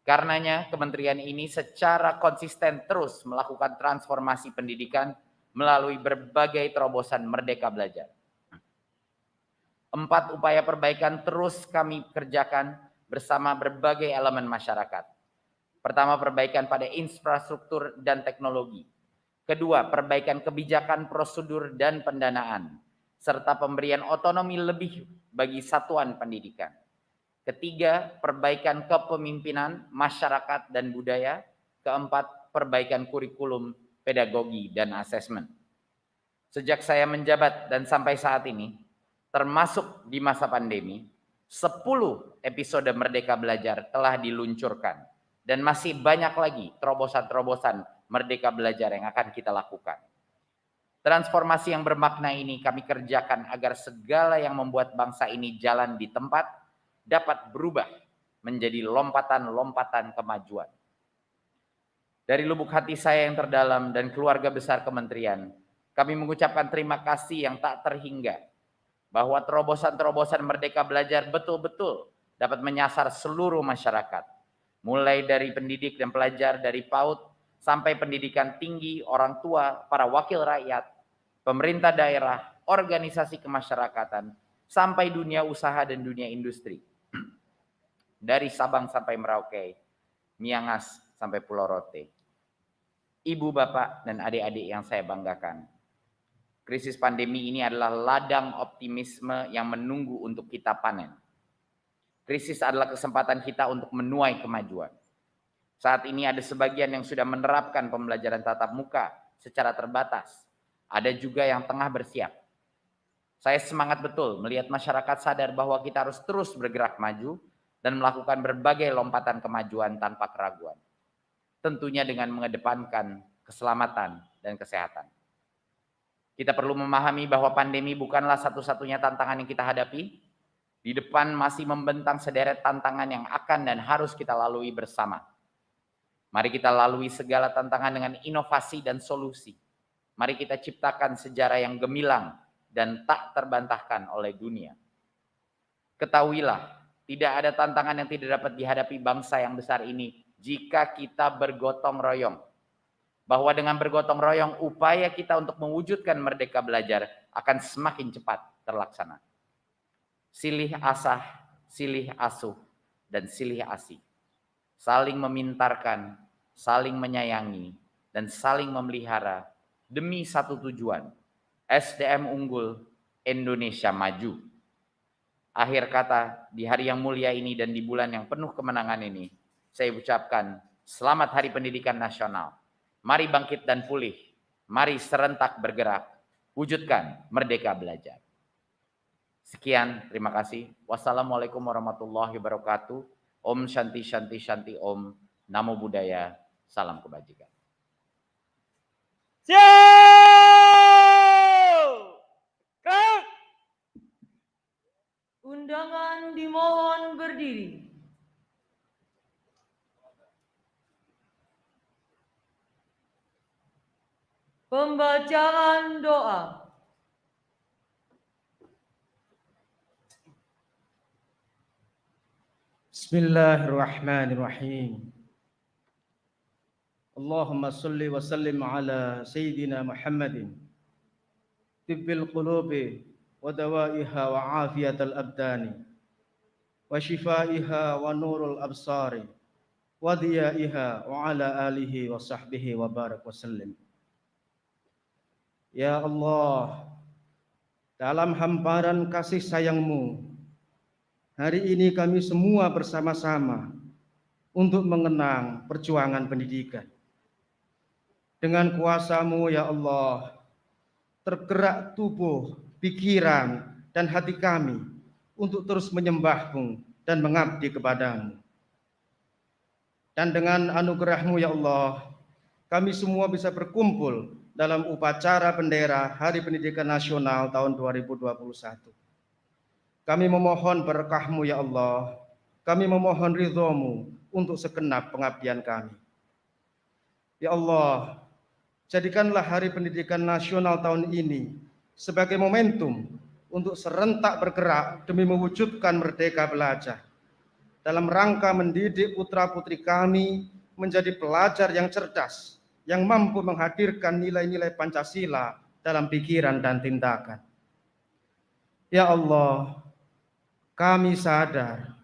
F: Karenanya kementerian ini secara konsisten terus melakukan transformasi pendidikan melalui berbagai terobosan Merdeka Belajar. 4 upaya perbaikan terus kami kerjakan bersama berbagai elemen masyarakat. Pertama, perbaikan pada infrastruktur dan teknologi. Kedua, perbaikan kebijakan, prosedur, dan pendanaan, serta pemberian otonomi lebih bagi satuan pendidikan. Ketiga, perbaikan kepemimpinan, masyarakat, dan budaya. Keempat, perbaikan kurikulum, pedagogi, dan asesmen. Sejak saya menjabat dan sampai saat ini, termasuk di masa pandemi, 10 episode Merdeka Belajar telah diluncurkan. Dan masih banyak lagi terobosan-terobosan Merdeka Belajar yang akan kita lakukan. Transformasi yang bermakna ini kami kerjakan agar segala yang membuat bangsa ini jalan di tempat dapat berubah menjadi lompatan-lompatan kemajuan. Dari lubuk hati saya yang terdalam dan keluarga besar kementerian, kami mengucapkan terima kasih yang tak terhingga bahwa terobosan-terobosan Merdeka Belajar betul-betul dapat menyasar seluruh masyarakat, mulai dari pendidik dan pelajar dari PAUD sampai pendidikan tinggi, orang tua, para wakil rakyat, pemerintah daerah, organisasi kemasyarakatan, sampai dunia usaha dan dunia industri. Dari Sabang sampai Merauke, Miangas sampai Pulau Rote. Ibu, bapak, dan adik-adik yang saya banggakan. Krisis pandemi ini adalah ladang optimisme yang menunggu untuk kita panen. Krisis adalah kesempatan kita untuk menuai kemajuan. Saat ini ada sebagian yang sudah menerapkan pembelajaran tatap muka secara terbatas. Ada juga yang tengah bersiap. Saya semangat betul melihat masyarakat sadar bahwa kita harus terus bergerak maju dan melakukan berbagai lompatan kemajuan tanpa keraguan. Tentunya dengan mengedepankan keselamatan dan kesehatan. Kita perlu memahami bahwa pandemi bukanlah satu-satunya tantangan yang kita hadapi. Di depan masih membentang sederet tantangan yang akan dan harus kita lalui bersama. Mari kita lalui segala tantangan dengan inovasi dan solusi. Mari kita ciptakan sejarah yang gemilang dan tak terbantahkan oleh dunia. Ketahuilah, tidak ada tantangan yang tidak dapat dihadapi bangsa yang besar ini jika kita bergotong royong. Bahwa dengan bergotong royong, upaya kita untuk mewujudkan Merdeka Belajar akan semakin cepat terlaksana. Silih asah, silih asuh, dan silih asih. Saling memintarkan, saling menyayangi, dan saling memelihara demi satu tujuan, SDM unggul, Indonesia maju. Akhir kata, di hari yang mulia ini dan di bulan yang penuh kemenangan ini, saya ucapkan selamat Hari Pendidikan Nasional. Mari bangkit dan pulih, mari serentak bergerak, wujudkan Merdeka Belajar. Sekian, terima kasih. Wassalamualaikum warahmatullahi wabarakatuh. Om Shanti Shanti Shanti Om. Namo Buddhaya. Salam kebajikan.
B: Undangan dimohon berdiri. Pembacaan doa.
H: Bismillahirrahmanirrahim. Allahumma salli wa sallim ala Sayyidina Muhammadin tibbil qulubi wa dawaiha wa afiyatal abdani wa shifaiha wa nurul absari wa diyaiha wa ala alihi wa sahbihi wa barak wa sallim. Ya Allah, dalam hamparan kasih sayang-Mu, hari ini kami semua bersama-sama untuk mengenang perjuangan pendidikan. Dengan kuasa-Mu ya Allah, tergerak tubuh, pikiran, dan hati kami untuk terus menyembah-Mu dan mengabdi kepada-Mu. Dan dengan anugerah-Mu ya Allah, kami semua bisa berkumpul dalam upacara bendera Hari Pendidikan Nasional tahun 2021. Kami memohon berkah-Mu ya Allah, kami memohon ridho-Mu untuk segenap pengabdian kami. Ya Allah, jadikanlah Hari Pendidikan Nasional tahun ini sebagai momentum untuk serentak bergerak demi mewujudkan merdeka belajar, dalam rangka mendidik putra-putri kami menjadi pelajar yang cerdas, yang mampu menghadirkan nilai-nilai Pancasila dalam pikiran dan tindakan. Ya Allah, kami sadar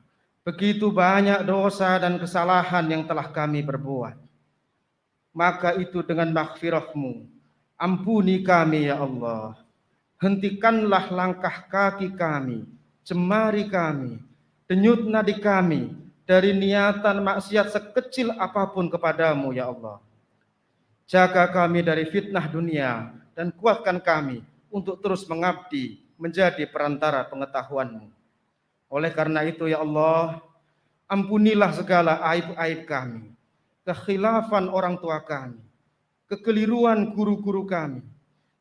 H: begitu banyak dosa dan kesalahan yang telah kami perbuat. Maka itu dengan maghfirah-Mu, ampuni kami ya Allah. Hentikanlah langkah kaki kami, jemari kami, denyut nadi kami dari niatan maksiat sekecil apapun kepadamu ya Allah. Jaga kami dari fitnah dunia dan kuatkan kami untuk terus mengabdi menjadi perantara pengetahuan-Mu. Oleh karena itu ya Allah, ampunilah segala aib-aib kami, kekhilafan orang tua kami, kekeliruan guru-guru kami,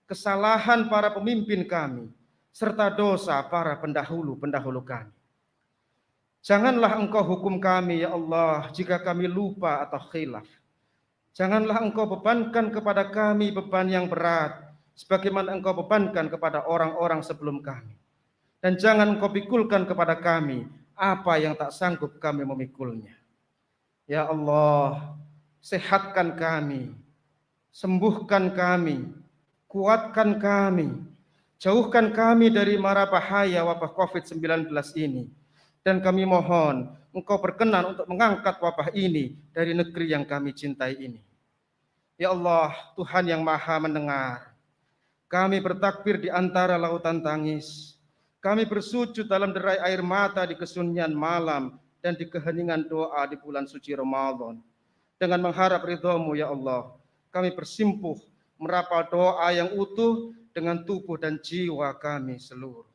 H: kesalahan para pemimpin kami, serta dosa para pendahulu-pendahulu kami. Janganlah Engkau hukum kami ya Allah jika kami lupa atau khilaf. Janganlah Engkau bebankan kepada kami beban yang berat, sebagaimana Engkau bebankan kepada orang-orang sebelum kami. Dan jangan Engkau pikulkan kepada kami apa yang tak sanggup kami memikulnya. Ya Allah, sehatkan kami, sembuhkan kami, kuatkan kami, jauhkan kami dari mara bahaya wabah COVID-19 ini. Dan kami mohon Engkau berkenan untuk mengangkat wabah ini dari negeri yang kami cintai ini. Ya Allah, Tuhan yang maha mendengar, kami bertakbir di antara lautan tangis. Kami bersujud dalam derai air mata di kesunyian malam dan di keheningan doa di bulan suci Ramadan. Dengan mengharap ridho-Mu ya Allah, kami bersimpuh merapal doa yang utuh dengan tubuh dan jiwa kami seluruh.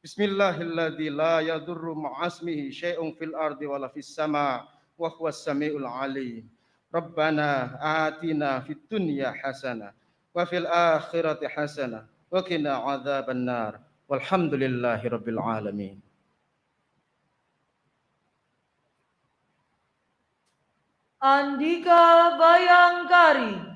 H: Bismillahilladzi la yadurru ma'asmihi syai'un fil ardi wala fis sama wa huwas samiul alim. Rabbana atina fid dunya hasanah wa fil akhirati hasanah wa qina adzaban nar. Walhamdulillahi rabbil alamin.
B: Andika Bayangkari.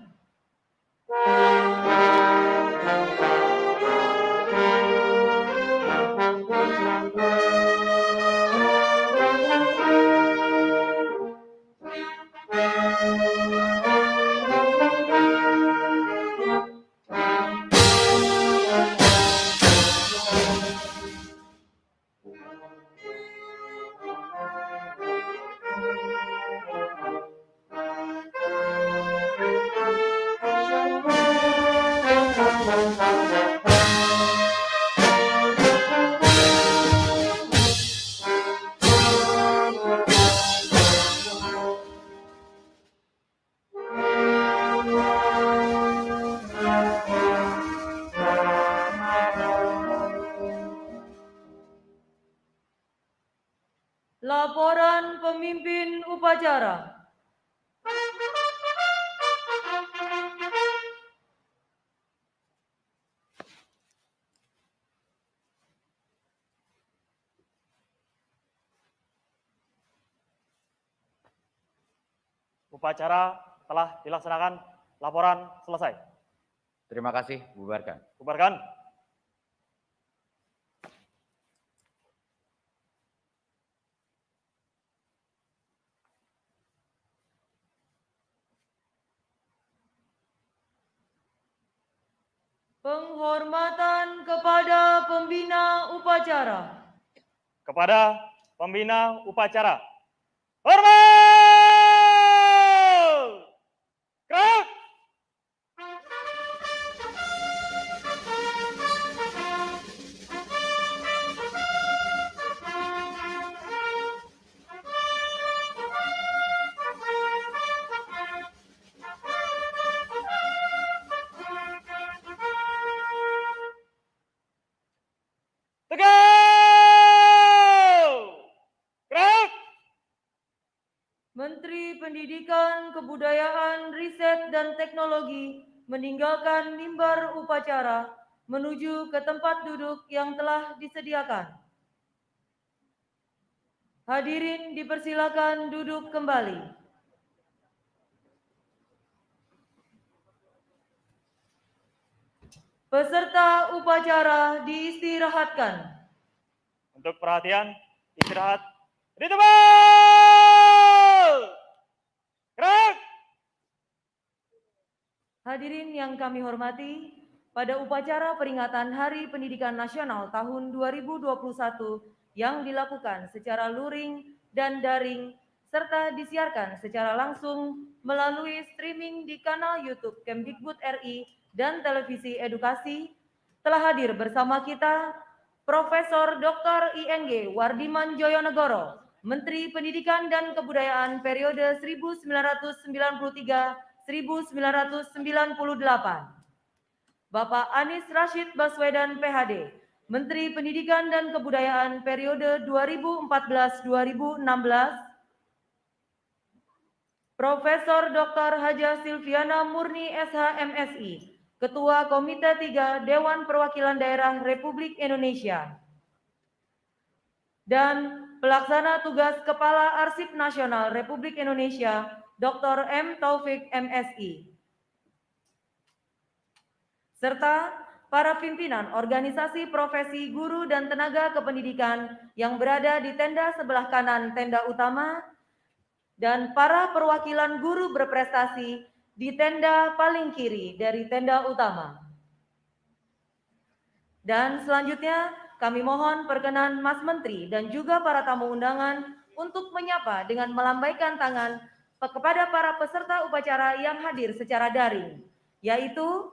B: Laporan pemimpin upacara.
E: Upacara telah dilaksanakan. Laporan selesai.
F: Terima kasih, bubarkan.
E: Bubarkan.
B: Penghormatan kepada pembina upacara.
E: Kepada pembina upacara. Hormat! Gerak! Tegak! Gerak!
B: Menteri Pendidikan, Kebudayaan, Riset, dan Teknologi meninggalkan mimbar upacara menuju ke tempat duduk yang telah disediakan. Hadirin dipersilakan duduk kembali. Peserta upacara diistirahatkan.
E: Untuk perhatian, istirahat. Di tempat! Gerak!
B: Hadirin yang kami hormati, pada upacara peringatan Hari Pendidikan Nasional tahun 2021 yang dilakukan secara luring dan daring serta disiarkan secara langsung melalui streaming di kanal YouTube Kemdikbud RI dan Televisi Edukasi, telah hadir bersama kita Profesor Dr. ING Wardiman Joyonegoro, Menteri Pendidikan dan Kebudayaan periode 1993-1998. Bapak Anies Rashid Baswedan PhD, Menteri Pendidikan dan Kebudayaan periode 2014-2016. Profesor Dr. Haja Silviana Murni SH.MSI, Ketua Komite 3 Dewan Perwakilan Daerah Republik Indonesia. Dan Pelaksana Tugas Kepala Arsip Nasional Republik Indonesia, Dr. M. Taufik MSI. Serta para pimpinan organisasi profesi guru dan tenaga kependidikan yang berada di tenda sebelah kanan tenda utama, dan para perwakilan guru berprestasi di tenda paling kiri dari tenda utama. Dan selanjutnya kami mohon perkenan Mas Menteri dan juga para tamu undangan untuk menyapa dengan melambaikan tangan kepada para peserta upacara yang hadir secara daring, yaitu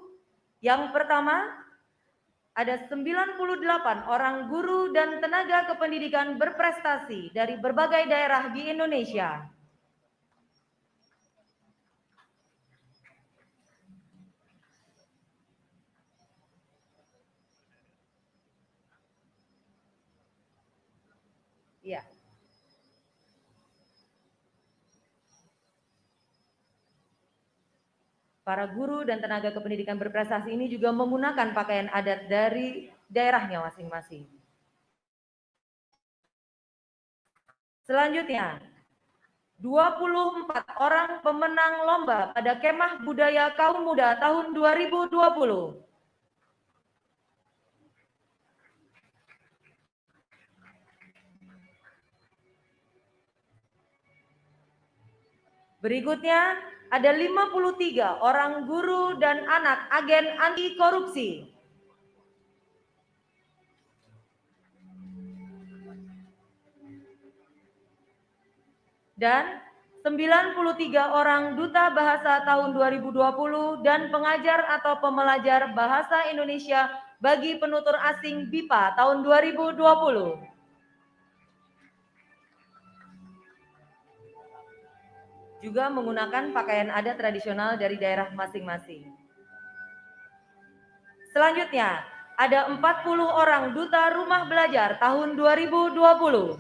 B: yang pertama, ada 98 orang guru dan tenaga kependidikan berprestasi dari berbagai daerah di Indonesia. Ya. Para guru dan tenaga kependidikan berprestasi ini juga menggunakan pakaian adat dari daerahnya masing-masing. Selanjutnya, 24 orang pemenang lomba pada Kemah Budaya Kaum Muda tahun 2020. Berikutnya, ada 53 orang guru dan anak agen anti korupsi. Dan 93 orang duta bahasa tahun 2020 dan pengajar atau pembelajar bahasa Indonesia bagi penutur asing BIPA tahun 2020. Juga menggunakan pakaian adat tradisional dari daerah masing-masing. Selanjutnya, ada 40 orang duta rumah belajar tahun 2020.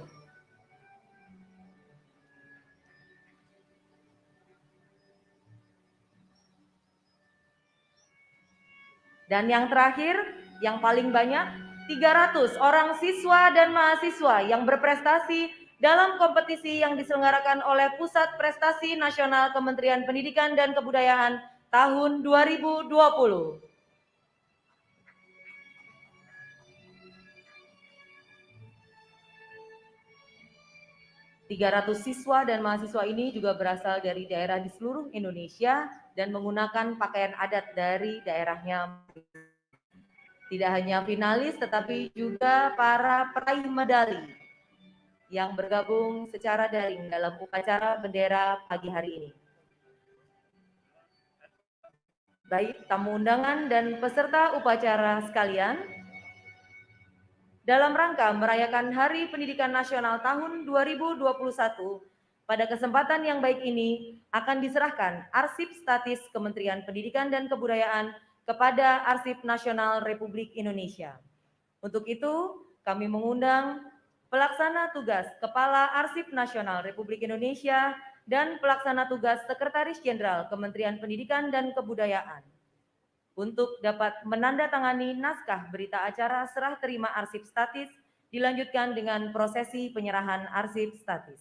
B: Dan yang terakhir, yang paling banyak, 300 orang siswa dan mahasiswa yang berprestasi dalam kompetisi yang diselenggarakan oleh Pusat Prestasi Nasional Kementerian Pendidikan dan Kebudayaan tahun 2020. ...300 siswa dan mahasiswa ini juga berasal dari daerah di seluruh Indonesia dan menggunakan pakaian adat dari daerahnya. Tidak hanya finalis, tetapi juga para peraih medali. yang bergabung secara daring dalam upacara bendera pagi hari ini. Baik tamu undangan dan peserta upacara sekalian, dalam rangka merayakan Hari Pendidikan Nasional tahun 2021, pada kesempatan yang baik ini akan diserahkan arsip statis Kementerian Pendidikan dan Kebudayaan kepada Arsip Nasional Republik Indonesia. Untuk itu, kami mengundang Pelaksana Tugas Kepala Arsip Nasional Republik Indonesia dan Pelaksana Tugas Sekretaris Jenderal Kementerian Pendidikan dan Kebudayaan untuk dapat menandatangani naskah berita acara serah terima arsip statis, dilanjutkan dengan prosesi penyerahan arsip statis.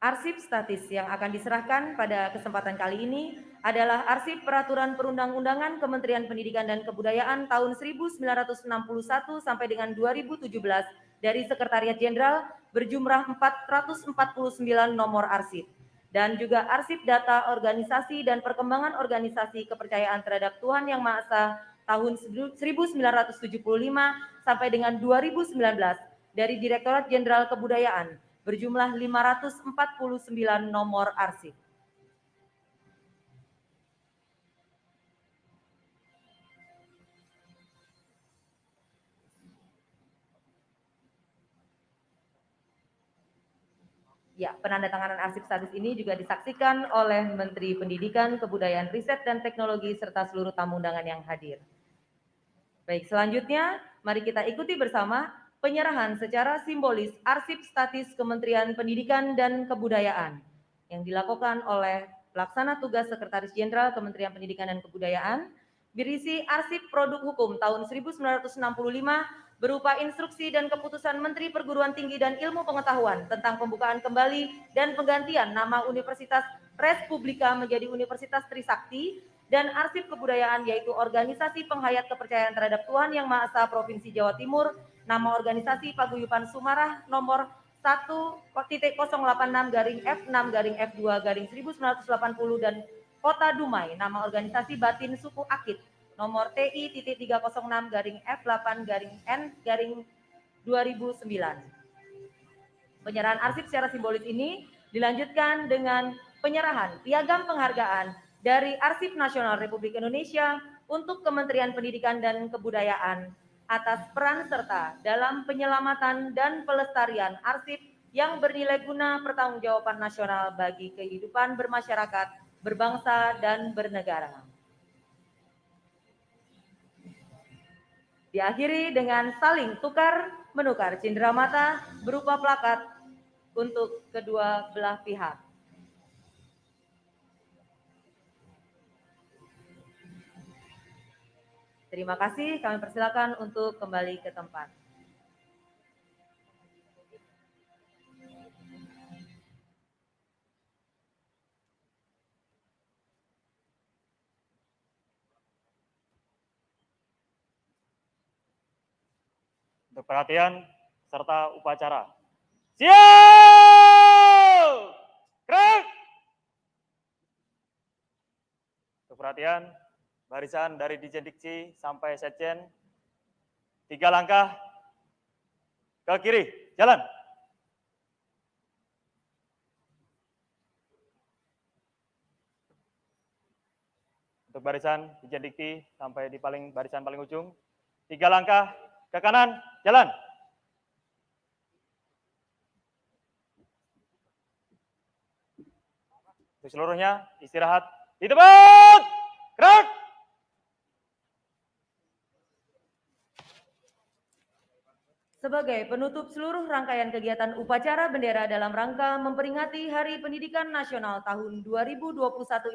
B: Arsip statis yang akan diserahkan pada kesempatan kali ini adalah Arsip Peraturan Perundang-undangan Kementerian Pendidikan dan Kebudayaan tahun 1961 sampai dengan 2017 dari Sekretariat Jenderal berjumlah 449 nomor arsip, dan juga arsip data organisasi dan perkembangan organisasi kepercayaan terhadap Tuhan Yang Maha Esa tahun 1975 sampai dengan 2019 dari Direktorat Jenderal Kebudayaan berjumlah 549 nomor arsip. Ya, penandatanganan arsip statis ini juga disaksikan oleh Menteri Pendidikan, Kebudayaan, Riset, dan Teknologi serta seluruh tamu undangan yang hadir. Baik, selanjutnya mari kita ikuti bersama penyerahan secara simbolis arsip statis Kementerian Pendidikan dan Kebudayaan yang dilakukan oleh Pelaksana Tugas Sekretaris Jenderal Kementerian Pendidikan dan Kebudayaan berisi arsip produk hukum tahun 1965 berupa instruksi dan keputusan Menteri Perguruan Tinggi dan Ilmu Pengetahuan tentang pembukaan kembali dan penggantian nama Universitas Respublika menjadi Universitas Trisakti, dan arsip kebudayaan yaitu organisasi penghayat kepercayaan terhadap Tuhan Yang Maha Esa Provinsi Jawa Timur, nama organisasi Paguyuban Sumarah nomor 1.086-F6-F2-1980 dan Kota Dumai, nama organisasi Batin Suku Akit nomor TI.306-F8-N-2009. Penyerahan arsip secara simbolis ini dilanjutkan dengan penyerahan piagam penghargaan dari Arsip Nasional Republik Indonesia untuk Kementerian Pendidikan dan Kebudayaan atas peran serta dalam penyelamatan dan pelestarian arsip yang bernilai guna pertanggungjawaban nasional bagi kehidupan bermasyarakat, berbangsa, dan bernegara. Diakhiri dengan saling tukar menukar cindera mata berupa plakat untuk kedua belah pihak. Terima kasih, kami persilakan untuk kembali ke tempat.
E: Untuk perhatian serta upacara. Siap! Gerak! Untuk perhatian, barisan dari Dijen Dikci sampai Sekjen, 3 langkah ke kiri, jalan. Untuk barisan Dijen Dikti sampai di barisan paling ujung, 3 langkah ke kanan, jalan. Untuk seluruhnya istirahat di tempat. Gerak!
B: Sebagai penutup seluruh rangkaian kegiatan upacara bendera dalam rangka memperingati Hari Pendidikan Nasional tahun 2021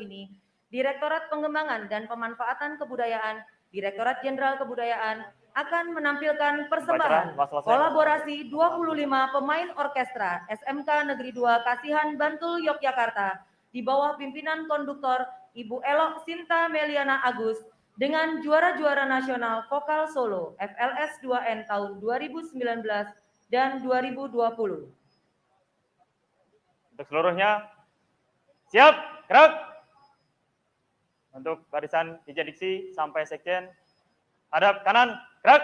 B: ini, Direktorat Pengembangan dan Pemanfaatan Kebudayaan, Direktorat Jenderal Kebudayaan akan menampilkan persembahan kolaborasi 25 pemain orkestra SMK Negeri 2 Kasihan Bantul Yogyakarta di bawah pimpinan konduktor Ibu Elok Sinta Meliana Agus dengan juara-juara nasional vokal solo FLS 2N tahun 2019 dan 2020.
E: Untuk seluruhnya Siap, gerak. Untuk barisan Dirjen Diksi sampai Sekjen, hadap kanan, gerak.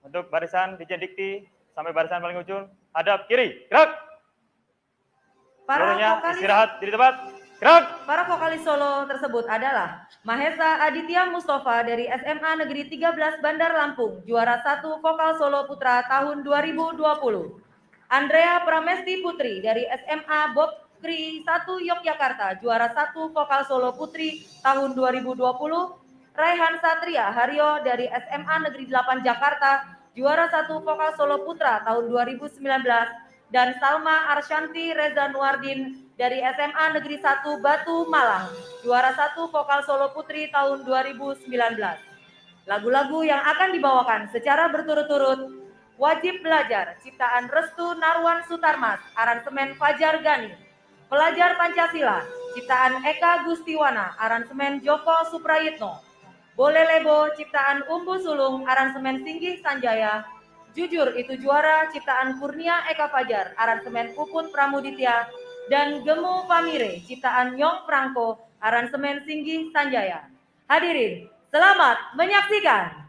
E: Untuk barisan Dirjen Dikti sampai barisan paling ujung, hadap kiri, gerak. Seluruhnya istirahat di tempat, gerak.
B: Para vokalis solo tersebut adalah Mahesa Aditya Mustafa dari SMA Negeri 13 Bandar Lampung, juara 1 vokal solo putra tahun 2020. Andrea Pramesti Putri dari SMA Bob Kri 1 Yogyakarta, juara 1 vokal solo putri tahun 2020. Raihan Satria Haryo dari SMA Negeri 8 Jakarta, juara 1 vokal solo putra tahun 2019. Dan Salma Arsyanti Reza Nuardin dari SMA Negeri 1 Batu Malang, juara 1 vokal solo putri tahun 2019. Lagu-lagu yang akan dibawakan secara berturut-turut: Wajib Belajar, ciptaan Restu Narwan Sutarmas, aransemen Fajar Gani. Pelajar Pancasila, ciptaan Eka Gustiwana, aransemen Joko Suprayitno. Boleh Lebo, ciptaan Umbu Sulung, aransemen Singgih Sanjaya. Jujur Itu Juara, ciptaan Kurnia Eka Fajar, aransemen Puput Pramuditya. Dan Gemu Pamire, ciptaan Nyong Franco, aransemen Singgih Sanjaya. Hadirin, selamat menyaksikan.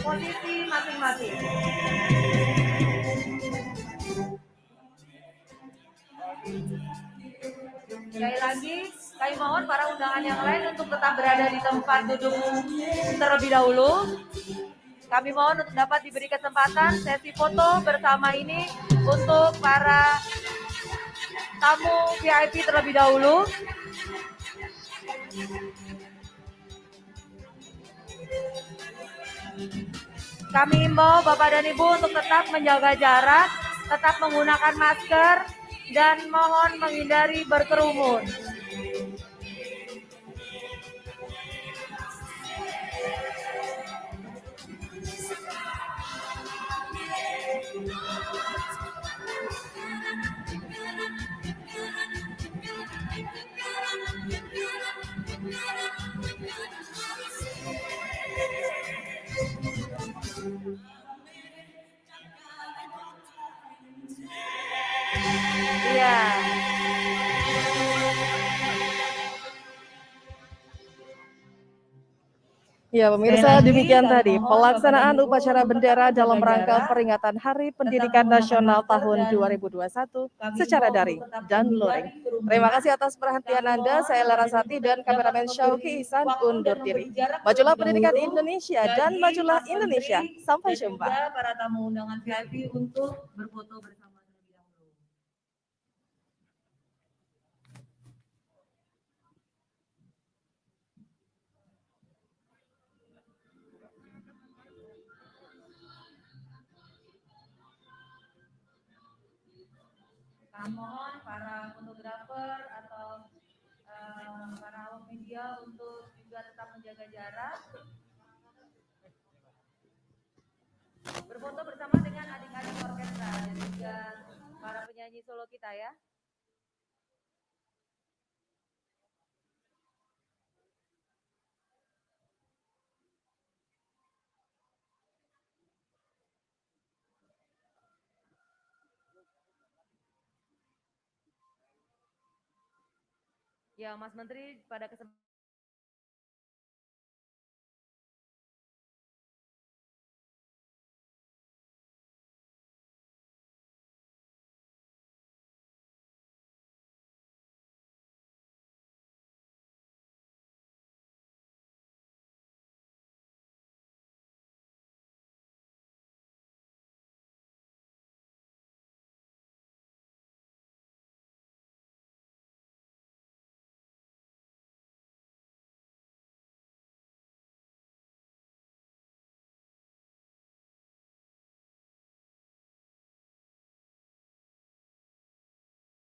B: Posisi masing-masing. Sekali lagi, kami mohon para undangan yang lain untuk tetap berada di tempat duduk terlebih dahulu. Kami mohon untuk dapat diberi kesempatan sesi foto bersama ini untuk para tamu VIP terlebih dahulu. Kami himbau Bapak dan Ibu untuk tetap menjaga jarak, tetap menggunakan masker, dan mohon menghindari berkerumun. Iya.
A: Ya, pemirsa, demikian tadi pelaksanaan upacara bendera dalam rangka peringatan Hari Pendidikan Nasional tahun 2021 secara daring dan luring. Terima kasih atas perhatian Anda. Saya Larasati dan kameramen Syauki Ihsan undur diri. Majulah pendidikan Indonesia dan majulah Indonesia. Sampai jumpa.
B: Para tamu undangan VIP untuk berfoto bersama. Mohon para fotografer atau para awak media untuk juga tetap menjaga jarak. Berfoto bersama dengan adik-adik orkestra dan juga para penyanyi solo kita ya. Ya, Mas Menteri pada kesempatan